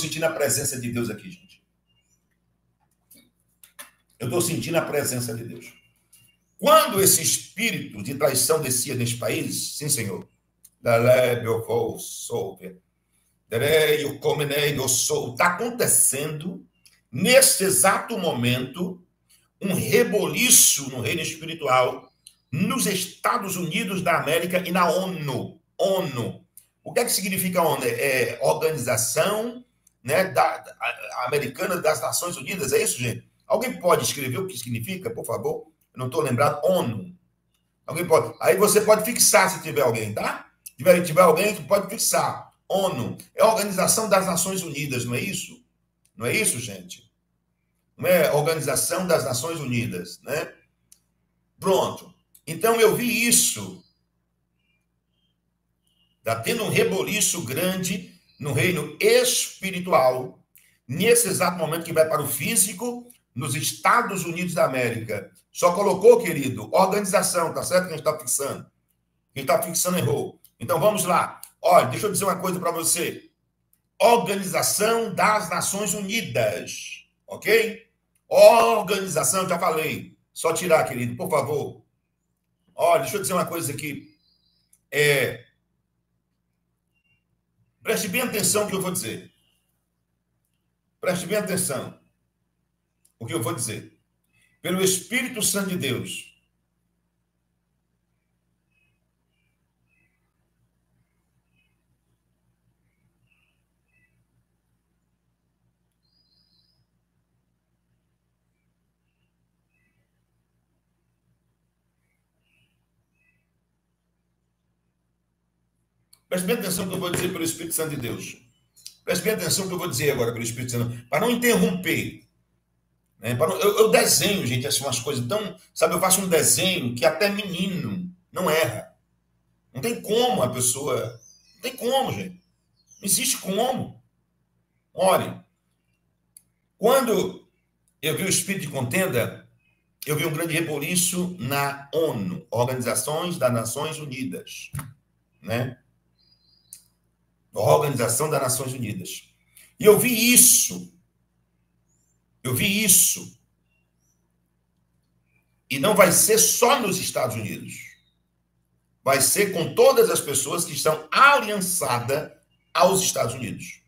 sentindo a presença de Deus aqui, gente. Eu estou sentindo a presença de Deus. Quando esse espírito de traição descia nesse país, sim, Senhor, está acontecendo, nesse exato momento, um reboliço no reino espiritual, nos Estados Unidos da América e na ONU. ONU. O que é que significa ONU? É Organização, né, Americana das Nações Unidas, é isso, gente? Alguém pode escrever o que significa, por favor? Eu não estou lembrado. ONU. Alguém pode? Aí você pode fixar se tiver alguém, tá? Se tiver alguém que pode fixar. ONU. É a Organização das Nações Unidas, não é isso? Não é isso, gente? Não é Organização das Nações Unidas, né? Pronto. Então eu vi isso. Está tendo um reboliço grande no reino espiritual, nesse exato momento que vai para o físico, nos Estados Unidos da América. Só colocou, querido, organização, tá certo? Quem está fixando. Quem está fixando errou. Então vamos lá. Olha, deixa eu dizer uma coisa para você. Organização das Nações Unidas. Ok? Organização, já falei. Só tirar, querido, por favor. Olha, deixa eu dizer uma coisa aqui. Preste bem atenção no que eu vou dizer. Preste bem atenção no que eu vou dizer. Pelo Espírito Santo de Deus. Preste bem atenção no que eu vou dizer pelo Espírito Santo de Deus. Preste bem atenção no que eu vou dizer agora pelo Espírito Santo. Para não interromper. Né? Eu desenho, gente, assim, umas coisas tão... Sabe, eu faço um desenho que até menino não erra. Não tem como a pessoa... Não tem como, gente. Não existe como. Olha, quando eu vi o espírito de contenda, eu vi um grande reboliço na ONU, Organizações das Nações Unidas, né? Organização das Nações Unidas. E eu vi isso. Eu vi isso. E não vai ser só nos Estados Unidos. Vai ser com todas as pessoas que estão aliançadas aos Estados Unidos.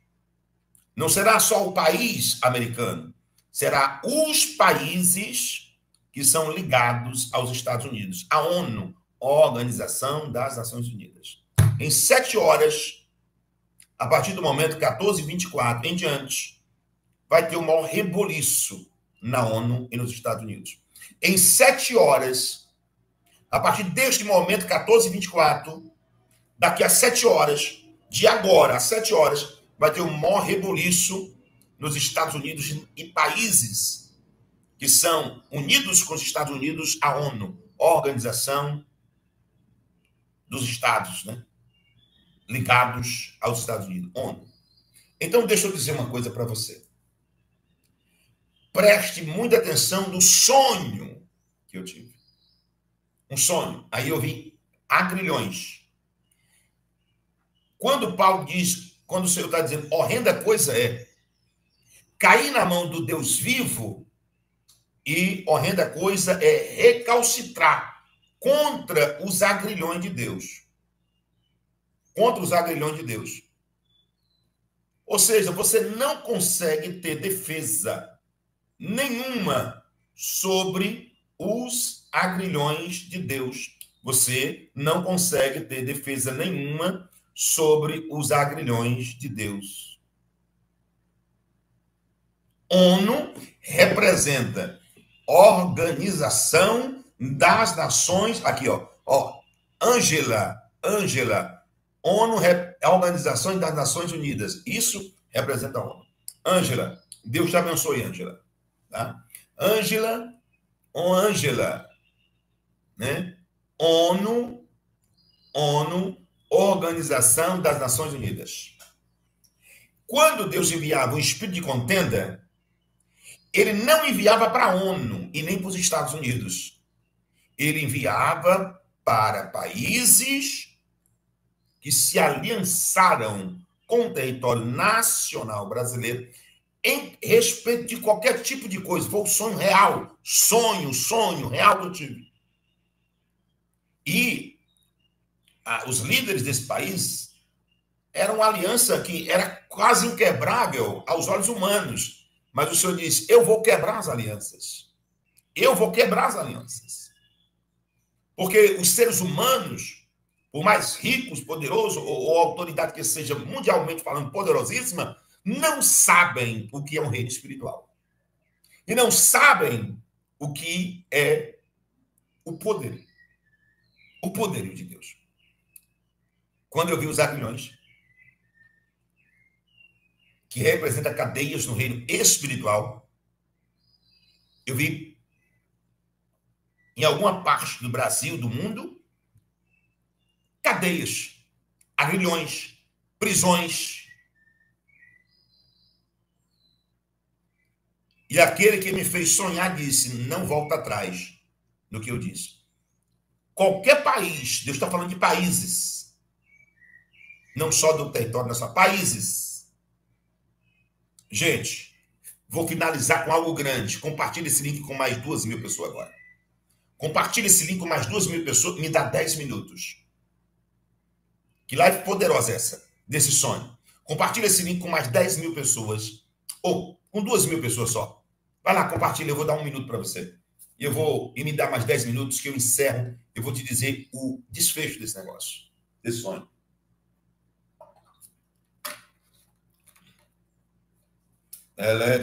Não será só o país americano. Será os países que são ligados aos Estados Unidos. A ONU, Organização das Nações Unidas. Em 7 horas, a partir do momento 14h24 em diante, vai ter o maior reboliço na ONU e nos Estados Unidos. Em 7 horas, a partir deste momento, 14h24, daqui a 7 horas, de agora a 7 horas, vai ter o maior reboliço nos Estados Unidos e países que são unidos com os Estados Unidos, a ONU, Organização dos Estados, né? Ligados aos Estados Unidos, ONU. Então, deixa eu dizer uma coisa para você. Preste muita atenção no sonho que eu tive. Um sonho. Aí eu vi agrilhões. Quando Paulo diz, quando o Senhor está dizendo, horrenda coisa é cair na mão do Deus vivo, e horrenda coisa é recalcitrar contra os agrilhões de Deus. Contra os agrilhões de Deus. Ou seja, você não consegue ter defesa nenhuma sobre os agrilhões de Deus. Você não consegue ter defesa nenhuma sobre os agrilhões de Deus. ONU representa Organização das Nações... Aqui, ó. Ângela. ONU é a Organização das Nações Unidas. Isso representa a ONU. Ângela, Deus te abençoe, Ângela. Tá? Ângela, né? ONU, Organização das Nações Unidas. Quando Deus enviava um espírito de contenda, ele não enviava para a ONU e nem para os Estados Unidos. Ele enviava para países que se aliançaram com o território nacional brasileiro em respeito de qualquer tipo de coisa. Foi o sonho real, sonho real que eu tive. E os líderes desse país eram uma aliança que era quase inquebrável aos olhos humanos. Mas o Senhor disse, eu vou quebrar as alianças. Eu vou quebrar as alianças. Porque os seres humanos, por mais ricos, poderosos, ou autoridade que seja mundialmente falando poderosíssima, não sabem o que é um reino espiritual. E não sabem o que é o poder. O poderio de Deus. Quando eu vi os aguilhões, que representa cadeias no reino espiritual, eu vi em alguma parte do Brasil, do mundo, cadeias, aguilhões, prisões. E aquele que me fez sonhar disse, não volta atrás no que eu disse. Qualquer país, Deus está falando de países, não só do território nacional, países. Gente, vou finalizar com algo grande. Compartilhe esse link com mais 2.000 pessoas agora. Compartilhe esse link com mais 2.000 pessoas, me dá 10 minutos. Que live poderosa é essa, desse sonho. Compartilhe esse link com mais 10.000 pessoas, ou com 2.000 pessoas só. Vai lá, compartilha, eu vou dar 1 minuto para você. E me dá mais 10 minutos que eu encerro, eu vou te dizer o desfecho desse negócio, desse sonho.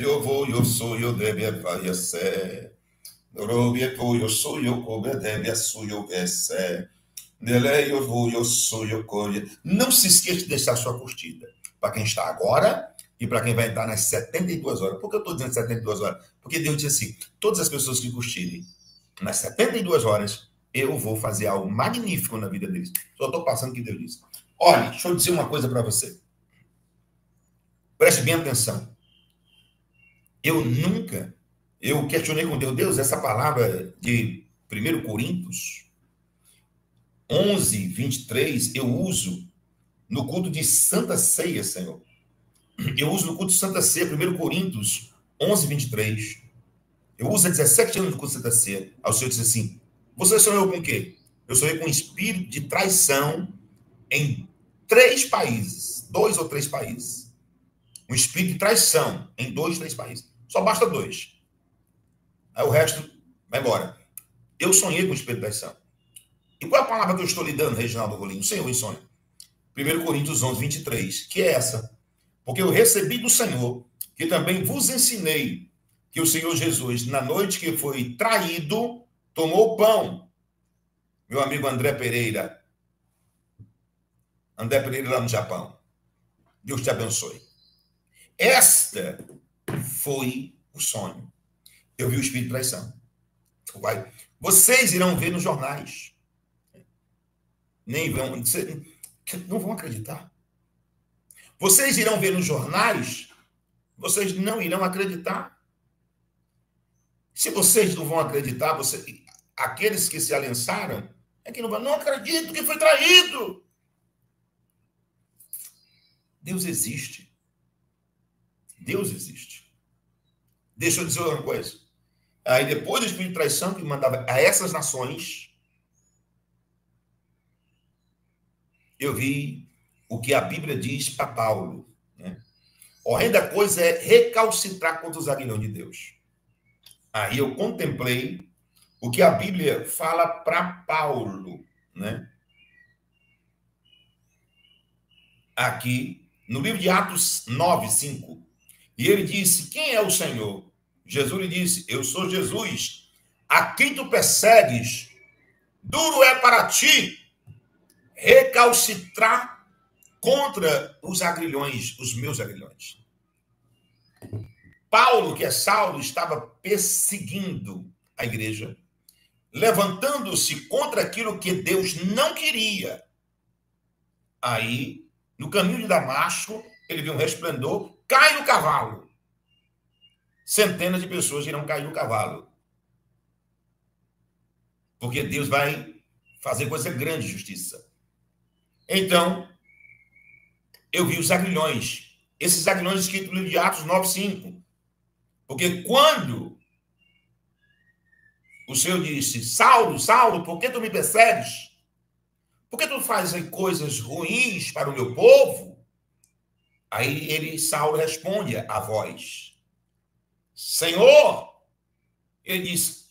Eu vou, eu sou, eu deve, vai, ser. Eu sou, eu coube, deve, eu ser. Eu vou, eu sou, eu colhe. Não se esqueça de deixar sua curtida. Para quem está agora e para quem vai entrar nas 72 horas. Por que eu estou dizendo 72 horas? Porque Deus disse assim, todas as pessoas que curtirem nas 72 horas, eu vou fazer algo magnífico na vida deles. Só estou passando o que Deus disse. Olha, deixa eu dizer uma coisa para você. Preste bem atenção. Eu questionei com Deus, essa palavra de 1 Coríntios 11, 23, eu uso no culto de Santa Ceia, Senhor. Eu uso no culto de Santa Ceia, 1 Coríntios 11, 23. Eu uso há 17 anos no culto de Santa Ceia. Aí o Senhor disse assim, você sonhou com o quê? Eu sonhei com um espírito de traição em 3 países, 2 ou 3 países. Um espírito de traição em 2, 3 países. Só basta 2. Aí o resto vai embora. Eu sonhei com o espírito de traição. E qual é a palavra que eu estou lhe dando, Reginaldo Rolim? O Senhor em sonho. 1 Coríntios 11, 23, que é essa. Porque eu recebi do Senhor, que também vos ensinei, que o Senhor Jesus, na noite que foi traído, tomou o pão. Meu amigo André Pereira lá no Japão. Deus te abençoe. Esta foi o sonho. Eu vi o espírito de traição. Vocês irão ver nos jornais. Nem vão, não vão acreditar. Vocês irão ver nos jornais, vocês não irão acreditar. Se vocês não vão acreditar, aqueles que se aliançaram, é que não acredito que foi traído. Deus existe. Deus existe. Deixa eu dizer uma coisa. Aí depois do espírito de traição que mandava a essas nações, eu vi o que a Bíblia diz para Paulo. Né? Horrenda coisa é recalcitrar contra os aguilhões de Deus. Aí eu contemplei o que a Bíblia fala para Paulo. Né? Aqui, no livro de Atos 9, 5. E ele disse, quem é o Senhor? Jesus lhe disse, eu sou Jesus, a quem tu persegues, duro é para ti recalcitrar contra os agrilhões, os meus agrilhões. Paulo, que é Saulo, estava perseguindo a igreja, levantando-se contra aquilo que Deus não queria. Aí, no caminho de Damasco, ele viu um resplendor, cai no cavalo. Centenas de pessoas irão cair no cavalo. Porque Deus vai fazer coisa grande de justiça. Então, eu vi os aguilhões. Esses aguilhões escritos no livro de Atos 9:5. Porque quando o Senhor disse, Saulo, Saulo, por que tu me persegues? Por que tu fazes coisas ruins para o meu povo? Aí Saulo responde à voz, Senhor. Ele diz,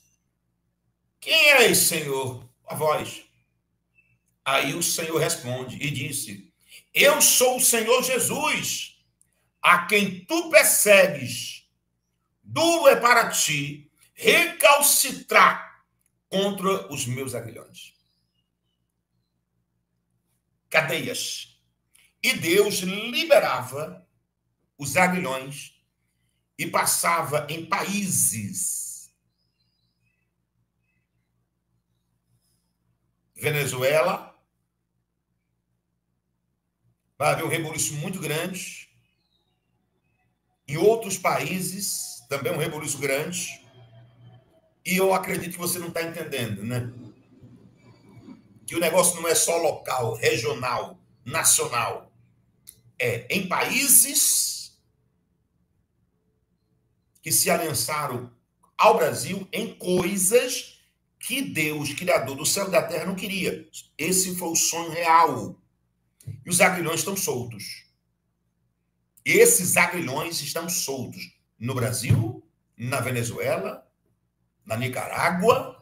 quem é esse Senhor? A voz. Aí o Senhor responde e disse, eu sou o Senhor Jesus, a quem tu persegues. Duro é para ti recalcitrar contra os meus aguilhões. Cadeias. E Deus liberava os aguilhões e passava em países. Venezuela. Vai haver um rebuliço muito grande. Em outros países, também um rebuliço grande. E eu acredito que você não está entendendo, né? Que o negócio não é só local, regional, nacional. É em países que se aliançaram ao Brasil em coisas que Deus, Criador do céu e da terra, não queria. Esse foi o sonho real. E os aguilhões estão soltos. Esses aguilhões estão soltos no Brasil, na Venezuela, na Nicarágua,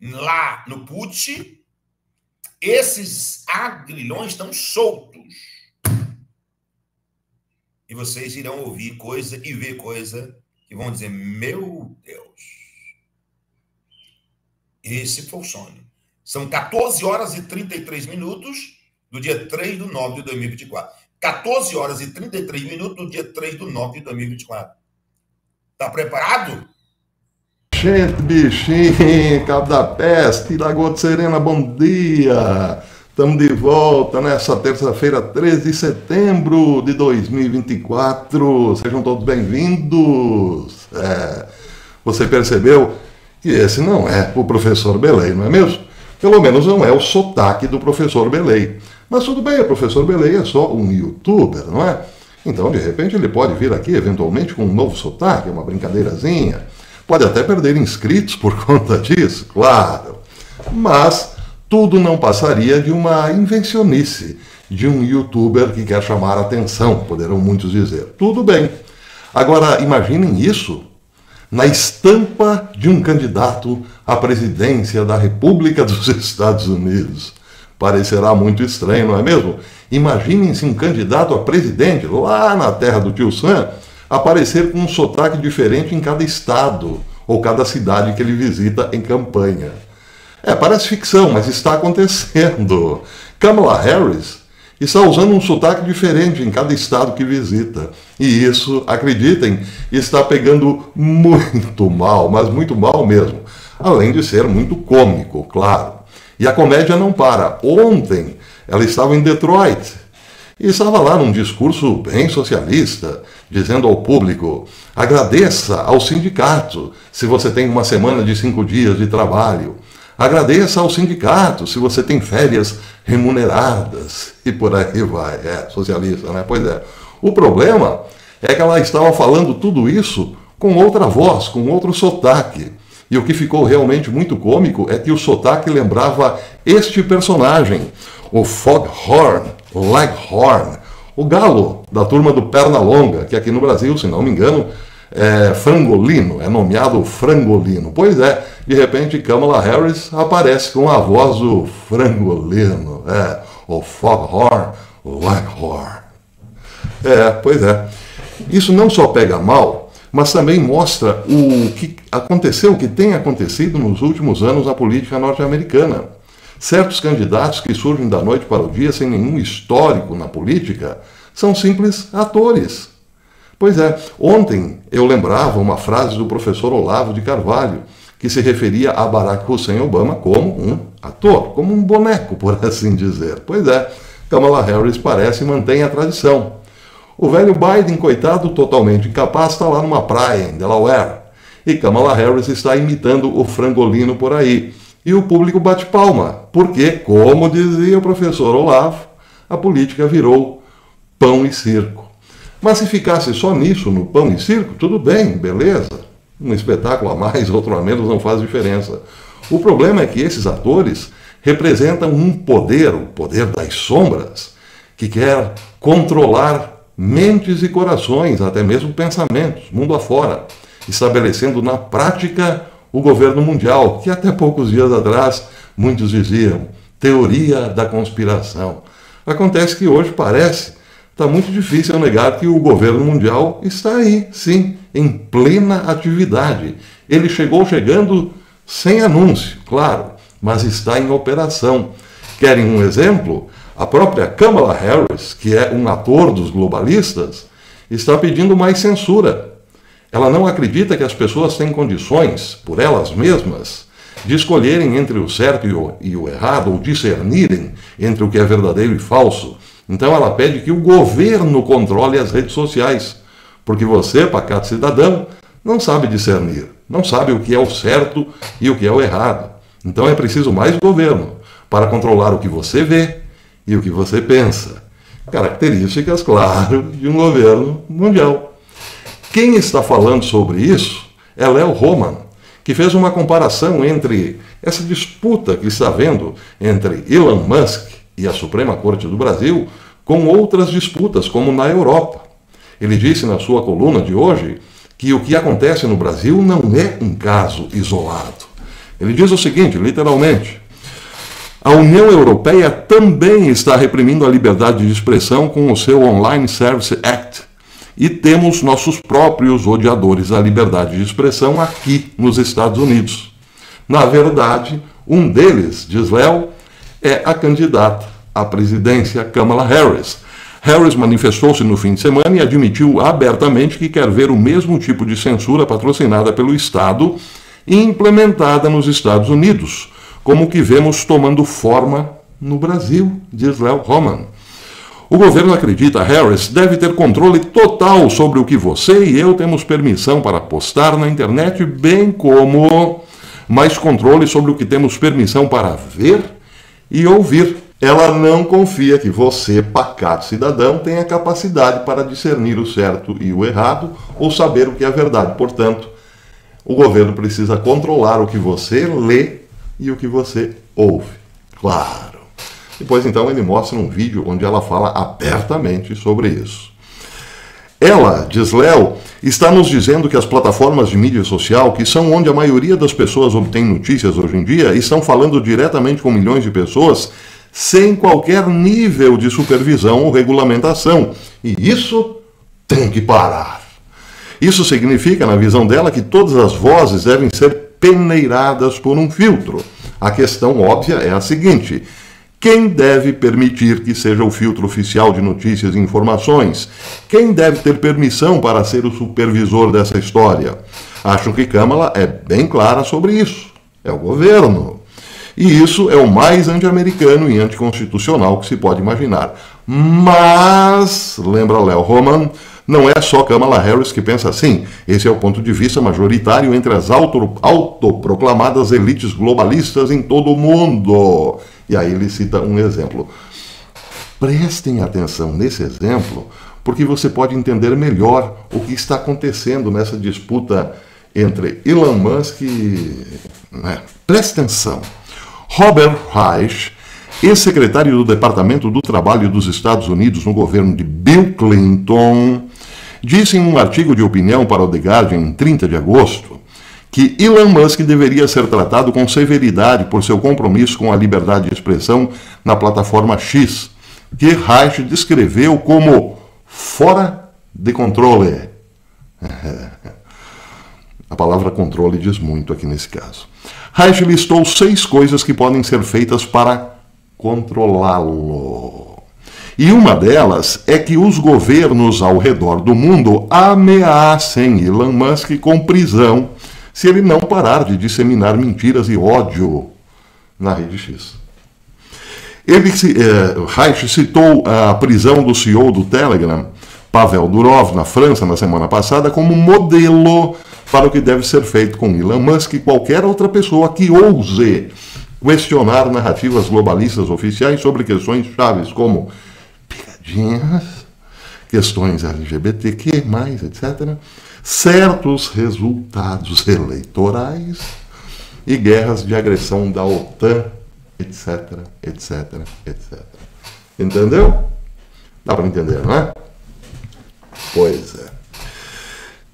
lá no Puti. Esses aguilhões estão soltos. E vocês irão ouvir coisa e ver coisa que vão dizer, meu Deus. Esse foi o sonho. São 14 horas e 33 minutos do dia 3/9 de 2024. 14 horas e 33 minutos do dia 3/9 de 2024. Tá preparado? Gente, bichinho, Cabo da Peste, Lagoa de Serena, bom dia! Estamos de volta nessa terça-feira, 13 de setembro de 2024. Sejam todos bem-vindos. Você percebeu que esse não é o professor Belei, não é mesmo? Pelo menos não é o sotaque do professor Belei. Mas tudo bem, o professor Belei é só um youtuber, não é? Então, de repente, ele pode vir aqui, eventualmente, com um novo sotaque, uma brincadeirazinha. Pode até perder inscritos por conta disso, claro. Mas tudo não passaria de uma invencionice de um youtuber que quer chamar a atenção, poderão muitos dizer. Tudo bem. Agora, imaginem isso na estampa de um candidato à presidência da República dos Estados Unidos. Parecerá muito estranho, não é mesmo? Imaginem-se um candidato a presidente, lá na terra do tio Sam, aparecer com um sotaque diferente em cada estado ou cada cidade que ele visita em campanha. Parece ficção, mas está acontecendo. Kamala Harris está usando um sotaque diferente em cada estado que visita. E isso, acreditem, está pegando muito mal, mas muito mal mesmo. Além de ser muito cômico, claro. E a comédia não para. Ontem ela estava em Detroit e estava lá num discurso bem socialista, dizendo ao público, agradeça ao sindicato se você tem uma semana de 5 dias de trabalho. Agradeça ao sindicato se você tem férias remuneradas. E por aí vai. Socialista, né? Pois é. O problema é que ela estava falando tudo isso com outra voz, com outro sotaque. E o que ficou realmente muito cômico é que o sotaque lembrava este personagem, o Foghorn Leghorn, o galo da turma do Pernalonga, que aqui no Brasil, se não me engano, é Frangolino, é nomeado Frangolino. Pois é, de repente Kamala Harris aparece com a voz do Frangolino, o Foghorn Leghorn. Pois é. Isso não só pega mal, mas também mostra o que aconteceu, o que tem acontecido nos últimos anos na política norte-americana. Certos candidatos que surgem da noite para o dia sem nenhum histórico na política são simples atores. Pois é, ontem eu lembrava uma frase do professor Olavo de Carvalho, que se referia a Barack Hussein Obama como um ator, como um boneco, por assim dizer. Pois é, Kamala Harris parece e mantém a tradição. O velho Biden, coitado, totalmente incapaz, está lá numa praia em Delaware. E Kamala Harris está imitando o Frangolino por aí. E o público bate palma, porque, como dizia o professor Olavo, a política virou pão e circo. Mas se ficasse só nisso, no pão e circo, tudo bem, beleza. Um espetáculo a mais, outro a menos, não faz diferença. O problema é que esses atores representam um poder, o poder das sombras, que quer controlar mentes e corações, até mesmo pensamentos, mundo afora, estabelecendo na prática o governo mundial, que até poucos dias atrás muitos diziam teoria da conspiração. Acontece que hoje está muito difícil negar que o governo mundial está aí, sim, em plena atividade. Ele chegando sem anúncio, claro, mas está em operação. Querem um exemplo? A própria Kamala Harris, que é um ator dos globalistas, está pedindo mais censura. Ela não acredita que as pessoas têm condições, por elas mesmas, de escolherem entre o certo e o errado, ou discernirem entre o que é verdadeiro e falso. Então ela pede que o governo controle as redes sociais, porque você, pacato cidadão, não sabe discernir, não sabe o que é o certo e o que é o errado. Então é preciso mais governo para controlar o que você vê e o que você pensa. Características, claro, de um governo mundial. Quem está falando sobre isso é Léo Roman, que fez uma comparação entre essa disputa que está havendo entre Elon Musk e a Suprema Corte do Brasil com outras disputas, como na Europa. Ele disse na sua coluna de hoje que o que acontece no Brasil não é um caso isolado. Ele diz o seguinte, literalmente: a União Europeia também está reprimindo a liberdade de expressão com o seu Online Service Act. E temos nossos próprios odiadores da liberdade de expressão aqui nos Estados Unidos. Na verdade, um deles, diz Léo, é a candidata à presidência Kamala Harris. Harris manifestou-se no fim de semana e admitiu abertamente que quer ver o mesmo tipo de censura patrocinada pelo Estado e implementada nos Estados Unidos, como o que vemos tomando forma no Brasil, diz Léo Roman. O governo acredita que Harris deve ter controle total sobre o que você e eu temos permissão para postar na internet, bem como mais controle sobre o que temos permissão para ver e ouvir. Ela não confia que você, pacato cidadão, tenha capacidade para discernir o certo e o errado ou saber o que é verdade. Portanto, o governo precisa controlar o que você lê e o que você ouve. Claro. Depois, então, ele mostra um vídeo onde ela fala abertamente sobre isso. Ela, diz Léo, está nos dizendo que as plataformas de mídia social, que são onde a maioria das pessoas obtém notícias hoje em dia, estão falando diretamente com milhões de pessoas sem qualquer nível de supervisão ou regulamentação. E isso tem que parar. Isso significa, na visão dela, que todas as vozes devem ser peneiradas por um filtro. A questão óbvia é a seguinte: quem deve permitir que seja o filtro oficial de notícias e informações? Quem deve ter permissão para ser o supervisor dessa história? Acho que Kamala é bem clara sobre isso. É o governo. E isso é o mais anti-americano e anticonstitucional que se pode imaginar. Mas, lembra Léo Roman, não é só Kamala Harris que pensa assim. Esse é o ponto de vista majoritário entre as autoproclamadas elites globalistas em todo o mundo. E aí ele cita um exemplo. Prestem atenção nesse exemplo, porque você pode entender melhor o que está acontecendo nessa disputa entre Elon Musk e... Preste atenção. Robert Reich, ex-secretário do Departamento do Trabalho dos Estados Unidos no governo de Bill Clinton, disse em um artigo de opinião para o The Guardian em 30 de agosto que Elon Musk deveria ser tratado com severidade por seu compromisso com a liberdade de expressão na plataforma X, que Reich descreveu como fora de controle. A palavra controle diz muito aqui nesse caso. Reich listou 6 coisas que podem ser feitas para controlá-lo. E uma delas é que os governos ao redor do mundo ameacem Elon Musk com prisão se ele não parar de disseminar mentiras e ódio na rede X. Reich citou a prisão do CEO do Telegram, Pavel Durov, na França, na semana passada, como modelo para o que deve ser feito com Elon Musk e qualquer outra pessoa que ouse questionar narrativas globalistas oficiais sobre questões chaves como pegadinhas, questões LGBTQ+, etc., certos resultados eleitorais e guerras de agressão da OTAN, etc, etc, etc. Entendeu? Dá para entender, não é? Pois é.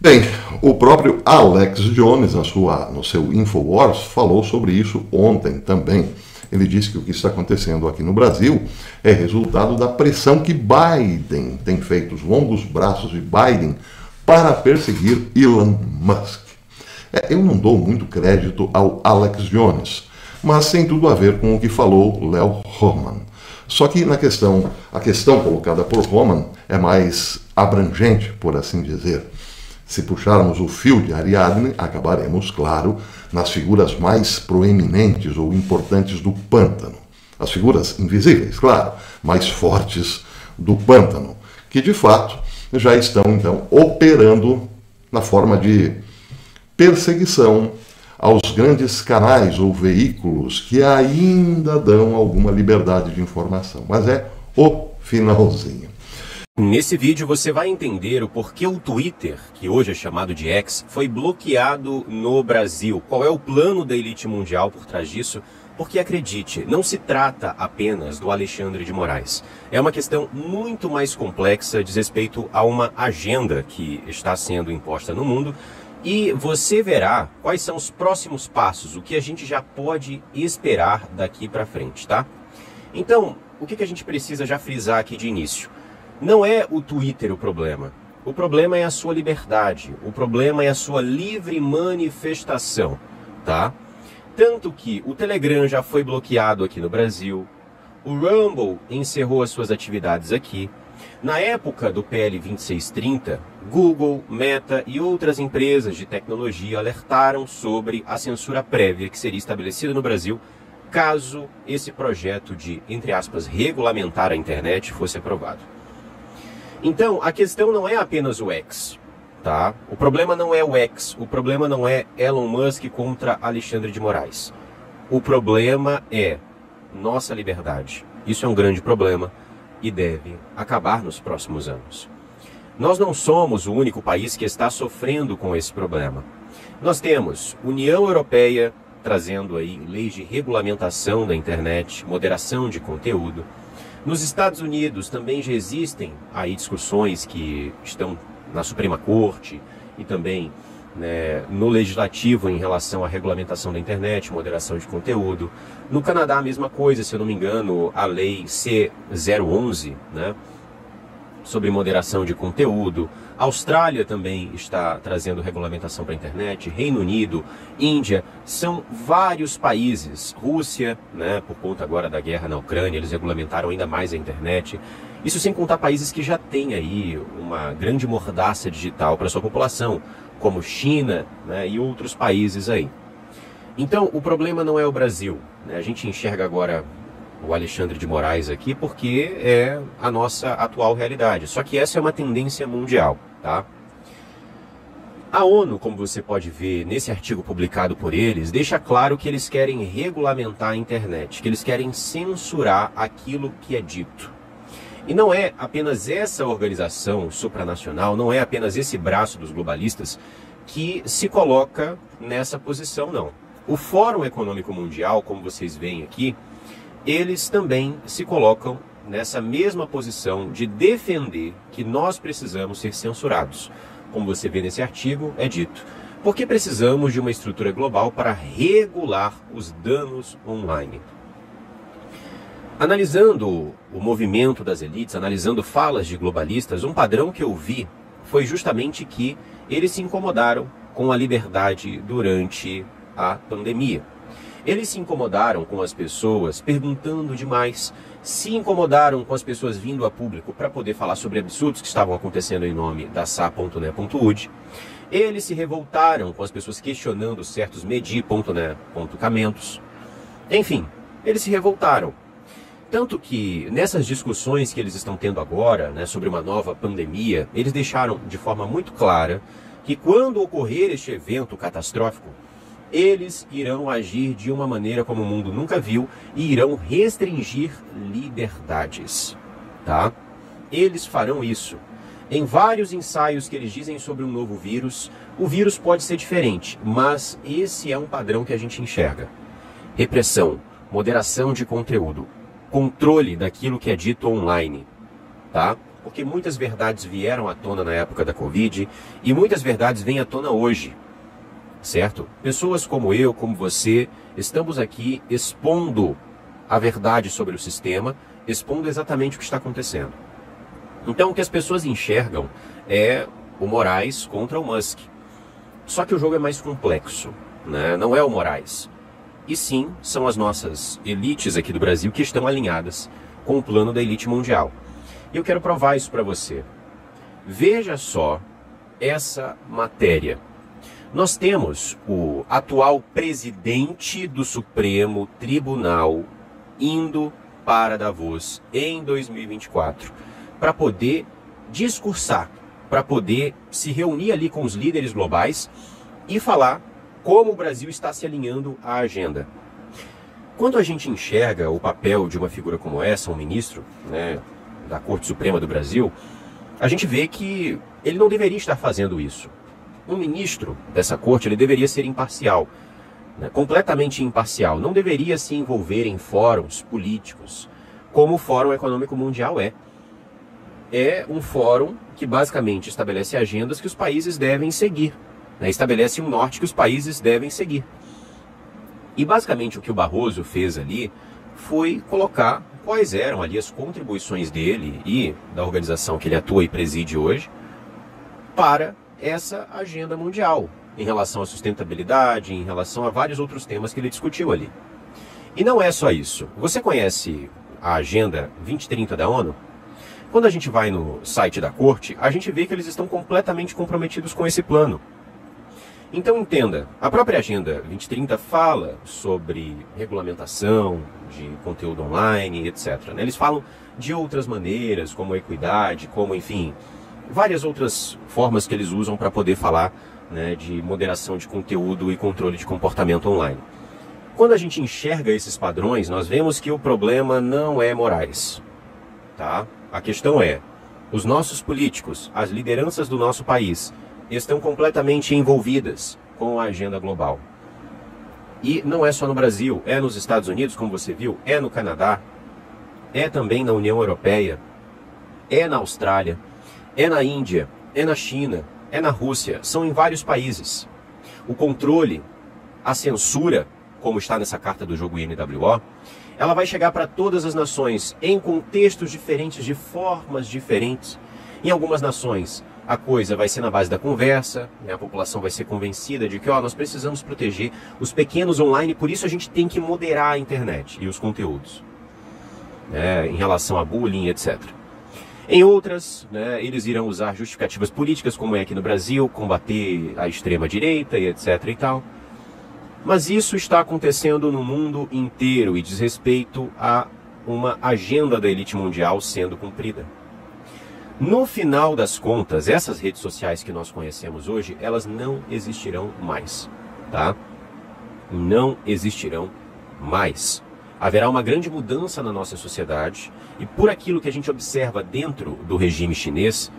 Bem, o próprio Alex Jones, no seu Infowars, falou sobre isso ontem também. Ele disse que o que está acontecendo aqui no Brasil é resultado da pressão que Biden tem feito, os longos braços de Biden, para perseguir Elon Musk. Eu não dou muito crédito ao Alex Jones, mas tem tudo a ver com o que falou Léo Roman. Só que a questão colocada por Roman é mais abrangente, por assim dizer. Se puxarmos o fio de Ariadne, acabaremos, claro, nas figuras mais proeminentes ou importantes do pântano. As figuras invisíveis, claro, mais fortes do pântano, que de fato já estão, então, operando na forma de perseguição aos grandes canais ou veículos que ainda dão alguma liberdade de informação. Mas é o finalzinho. Nesse vídeo você vai entender o porquê o Twitter, que hoje é chamado de X, foi bloqueado no Brasil. Qual é o plano da elite mundial por trás disso? Porque acredite, não se trata apenas do Alexandre de Moraes. É uma questão muito mais complexa, diz respeito a uma agenda que está sendo imposta no mundo. E você verá quais são os próximos passos, o que a gente já pode esperar daqui para frente, tá? Então, o que a gente precisa já frisar aqui de início? Não é o Twitter o problema é a sua liberdade, o problema é a sua livre manifestação, tá? Tanto que o Telegram já foi bloqueado aqui no Brasil, o Rumble encerrou as suas atividades aqui. Na época do PL 2630, Google, Meta e outras empresas de tecnologia alertaram sobre a censura prévia que seria estabelecida no Brasil caso esse projeto de, entre aspas, regulamentar a internet fosse aprovado. Então, a questão não é apenas o X, tá? O problema não é o X, o problema não é Elon Musk contra Alexandre de Moraes. O problema é nossa liberdade. Isso é um grande problema e deve acabar nos próximos anos. Nós não somos o único país que está sofrendo com esse problema. Nós temos União Europeia trazendo aí leis de regulamentação da internet, moderação de conteúdo. Nos Estados Unidos também já existem aí discussões que estão na Suprema Corte e também, né, no Legislativo em relação à regulamentação da internet, moderação de conteúdo. No Canadá a mesma coisa, se eu não me engano, a lei C011, né, sobre moderação de conteúdo. A Austrália também está trazendo regulamentação para a internet, Reino Unido, Índia, são vários países. Rússia, né, por conta agora da guerra na Ucrânia, eles regulamentaram ainda mais a internet. Isso sem contar países que já têm aí uma grande mordaça digital para sua população, como China, né, e outros países aí. Então, o problema não é o Brasil, né? A gente enxerga agora o Alexandre de Moraes aqui porque é a nossa atual realidade. Só que essa é uma tendência mundial, tá? A ONU, como você pode ver nesse artigo publicado por eles, deixa claro que eles querem regulamentar a internet, que eles querem censurar aquilo que é dito. E não é apenas essa organização supranacional, não é apenas esse braço dos globalistas que se coloca nessa posição, não. O Fórum Econômico Mundial, como vocês veem aqui, eles também se colocam nessa mesma posição de defender que nós precisamos ser censurados. Como você vê nesse artigo, é dito, porque precisamos de uma estrutura global para regular os danos online. Analisando o movimento das elites, analisando falas de globalistas, um padrão que eu vi foi justamente que eles se incomodaram com a liberdade durante a pandemia. Eles se incomodaram com as pessoas perguntando demais, se incomodaram com as pessoas vindo a público para poder falar sobre absurdos que estavam acontecendo em nome da sa.ne.ud. Eles se revoltaram com as pessoas questionando certos medi.ne.camentos. Enfim, eles se revoltaram. Tanto que nessas discussões que eles estão tendo agora, né, sobre uma nova pandemia, eles deixaram de forma muito clara que quando ocorrer este evento catastrófico, eles irão agir de uma maneira como o mundo nunca viu e irão restringir liberdades, tá? Eles farão isso. Em vários ensaios que eles dizem sobre um novo vírus, o vírus pode ser diferente, mas esse é um padrão que a gente enxerga. Repressão, moderação de conteúdo, controle daquilo que é dito online, tá? Porque muitas verdades vieram à tona na época da Covid e muitas verdades vêm à tona hoje, certo? Pessoas como eu, como você, estamos aqui expondo a verdade sobre o sistema, expondo exatamente o que está acontecendo. Então o que as pessoas enxergam é o Moraes contra o Musk. Só que o jogo é mais complexo, né? Não é o Moraes. E sim, são as nossas elites aqui do Brasil que estão alinhadas com o plano da elite mundial. E eu quero provar isso para você. Veja só essa matéria. Nós temos o atual presidente do Supremo Tribunal indo para Davos em 2024 para poder discursar, para poder se reunir ali com os líderes globais e falar como o Brasil está se alinhando à agenda. Quando a gente enxerga o papel de uma figura como essa, um ministro, né, da Corte Suprema do Brasil, a gente vê que ele não deveria estar fazendo isso. Um ministro dessa corte, ele deveria ser imparcial, né, completamente imparcial. Não deveria se envolver em fóruns políticos, como o Fórum Econômico Mundial é. É um fórum que basicamente estabelece agendas que os países devem seguir, né, estabelece um norte que os países devem seguir. E basicamente o que o Barroso fez ali foi colocar quais eram ali as contribuições dele e da organização que ele atua e preside hoje para essa agenda mundial, em relação à sustentabilidade, em relação a vários outros temas que ele discutiu ali. E não é só isso. Você conhece a Agenda 2030 da ONU? Quando a gente vai no site da Corte, a gente vê que eles estão completamente comprometidos com esse plano. Então entenda, a própria Agenda 2030 fala sobre regulamentação de conteúdo online, etc. Eles falam de outras maneiras, como equidade, como, enfim, várias outras formas que eles usam para poder falar, né, de moderação de conteúdo e controle de comportamento online. Quando a gente enxerga esses padrões, nós vemos que o problema não é Moraes, tá? A questão é, os nossos políticos, as lideranças do nosso país, estão completamente envolvidas com a agenda global. E não é só no Brasil, é nos Estados Unidos, como você viu, é no Canadá, é também na União Europeia, é na Austrália, é na Índia, é na China, é na Rússia, são em vários países. O controle, a censura, como está nessa carta do jogo INWO, ela vai chegar para todas as nações em contextos diferentes, de formas diferentes. Em algumas nações, a coisa vai ser na base da conversa, né? A população vai ser convencida de que nós precisamos proteger os pequenos online, por isso a gente tem que moderar a internet e os conteúdos, né? Em relação a bullying, etc. Em outras, né, eles irão usar justificativas políticas, como é aqui no Brasil, combater a extrema-direita e etc. e tal. Mas isso está acontecendo no mundo inteiro e diz respeito a uma agenda da elite mundial sendo cumprida. No final das contas, essas redes sociais que nós conhecemos hoje, elas não existirão mais, tá? Não existirão mais. Haverá uma grande mudança na nossa sociedade e por aquilo que a gente observa dentro do regime chinês,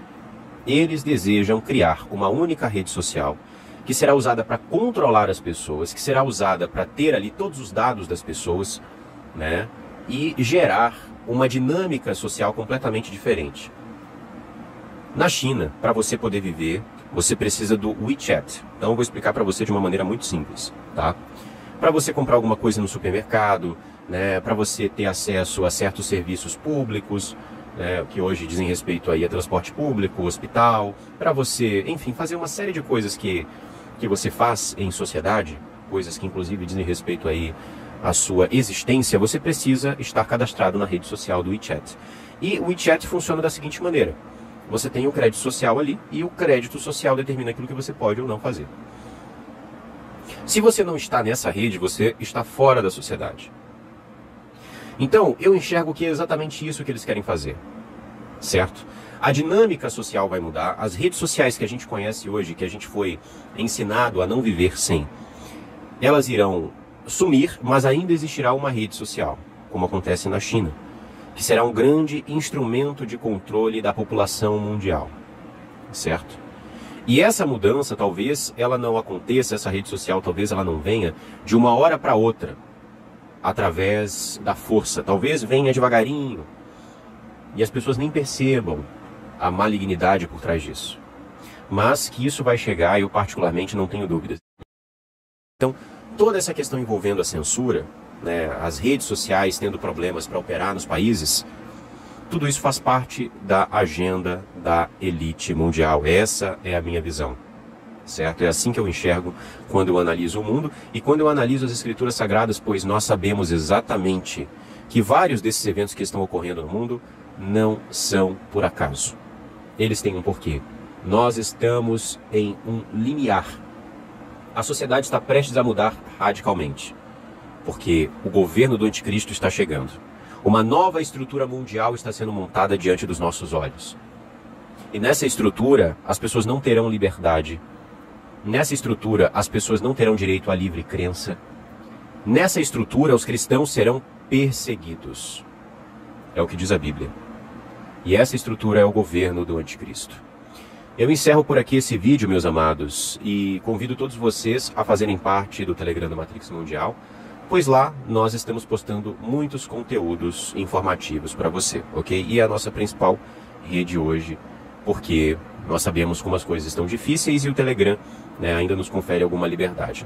eles desejam criar uma única rede social que será usada para controlar as pessoas, que será usada para ter ali todos os dados das pessoas, né? E gerar uma dinâmica social completamente diferente. Na China, para você poder viver, você precisa do WeChat. Então eu vou explicar para você de uma maneira muito simples, tá? Para você comprar alguma coisa no supermercado, né, para você ter acesso a certos serviços públicos, né, que hoje dizem respeito aí a transporte público, hospital, para você, enfim, fazer uma série de coisas que você faz em sociedade, coisas que inclusive dizem respeito aí à sua existência, você precisa estar cadastrado na rede social do WeChat. E o WeChat funciona da seguinte maneira: você tem o crédito social ali e o crédito social determina aquilo que você pode ou não fazer. Se você não está nessa rede, você está fora da sociedade. Então, eu enxergo que é exatamente isso que eles querem fazer, certo? A dinâmica social vai mudar, as redes sociais que a gente conhece hoje, que a gente foi ensinado a não viver sem, elas irão sumir, mas ainda existirá uma rede social, como acontece na China, que será um grande instrumento de controle da população mundial. certo? E essa mudança, talvez ela não aconteça, essa rede social talvez ela não venha de uma hora para outra, através da força. Talvez venha devagarinho e as pessoas nem percebam a malignidade por trás disso. Mas que isso vai chegar, eu particularmente não tenho dúvidas. Então, toda essa questão envolvendo a censura, né, as redes sociais tendo problemas para operar nos países, tudo isso faz parte da agenda da elite mundial. Essa é a minha visão, certo? É assim que eu enxergo quando eu analiso o mundo e quando eu analiso as escrituras sagradas, pois nós sabemos exatamente que vários desses eventos que estão ocorrendo no mundo não são por acaso. Eles têm um porquê. Nós estamos em um limiar. A sociedade está prestes a mudar radicalmente, porque o governo do anticristo está chegando. Uma nova estrutura mundial está sendo montada diante dos nossos olhos. E nessa estrutura, as pessoas não terão liberdade. Nessa estrutura, as pessoas não terão direito à livre crença. Nessa estrutura, os cristãos serão perseguidos. É o que diz a Bíblia. E essa estrutura é o governo do anticristo. Eu encerro por aqui esse vídeo, meus amados, e convido todos vocês a fazerem parte do Telegram da Matrix Mundial, pois lá nós estamos postando muitos conteúdos informativos para você, ok? E é a nossa principal rede hoje, porque nós sabemos como as coisas estão difíceis e o Telegram, né, ainda nos confere alguma liberdade.